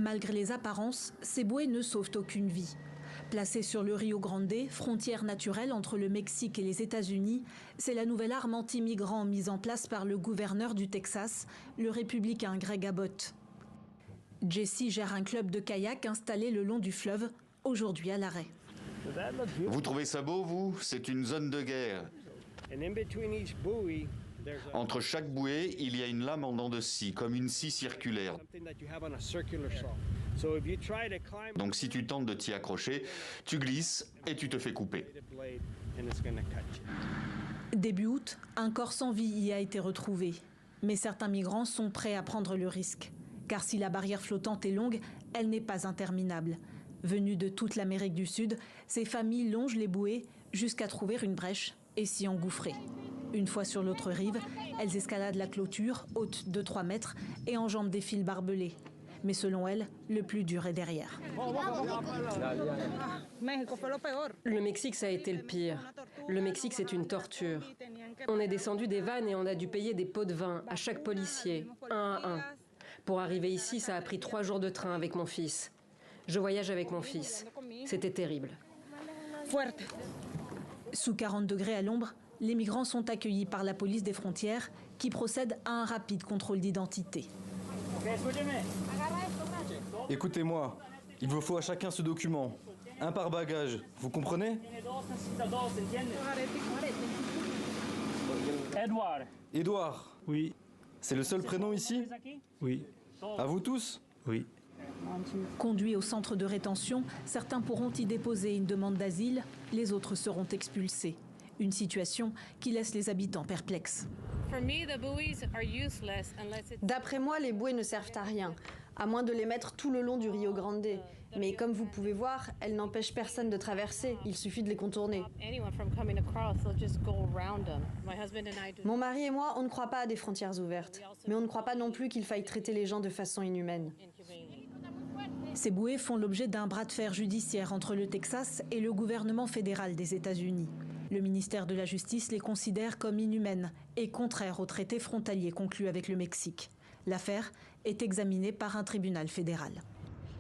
Malgré les apparences, ces bouées ne sauvent aucune vie. Placée sur le Rio Grande, frontière naturelle entre le Mexique et les États-Unis, c'est la nouvelle arme anti-migrants mise en place par le gouverneur du Texas, le républicain Greg Abbott. Jesse gère un club de kayak installé le long du fleuve, aujourd'hui à l'arrêt. Vous trouvez ça beau, vous? C'est une zone de guerre. Entre chaque bouée, il y a une lame en dents de scie, comme une scie circulaire. Donc si tu tentes de t'y accrocher, tu glisses et tu te fais couper. Début août, un corps sans vie y a été retrouvé. Mais certains migrants sont prêts à prendre le risque. Car si la barrière flottante est longue, elle n'est pas interminable. Venues de toute l'Amérique du Sud, ces familles longent les bouées jusqu'à trouver une brèche et s'y engouffrer. Une fois sur l'autre rive, elles escaladent la clôture, haute de 3 mètres, et enjambent des fils barbelés. Mais selon elles, le plus dur est derrière. Le Mexique, ça a été le pire. Le Mexique, c'est une torture. On est descendu des vannes et on a dû payer des pots de vin à chaque policier, un à un. Pour arriver ici, ça a pris 3 jours de train avec mon fils. Je voyage avec mon fils. C'était terrible. Sous 40 degrés à l'ombre, les migrants sont accueillis par la police des frontières qui procède à un rapide contrôle d'identité. Écoutez-moi, il vous faut à chacun ce document. Un par bagage, vous comprenez? Édouard. Oui. C'est le seul prénom ici? Oui. À vous tous? Oui. Conduits au centre de rétention, certains pourront y déposer une demande d'asile, les autres seront expulsés. Une situation qui laisse les habitants perplexes. D'après moi, les bouées ne servent à rien, à moins de les mettre tout le long du Rio Grande. Mais comme vous pouvez voir, elles n'empêchent personne de traverser, il suffit de les contourner. Mon mari et moi, on ne croit pas à des frontières ouvertes, mais on ne croit pas non plus qu'il faille traiter les gens de façon inhumaine. Ces bouées font l'objet d'un bras de fer judiciaire entre le Texas et le gouvernement fédéral des États-Unis. Le ministère de la Justice les considère comme inhumaines et contraires aux traités frontaliers conclus avec le Mexique. L'affaire est examinée par un tribunal fédéral.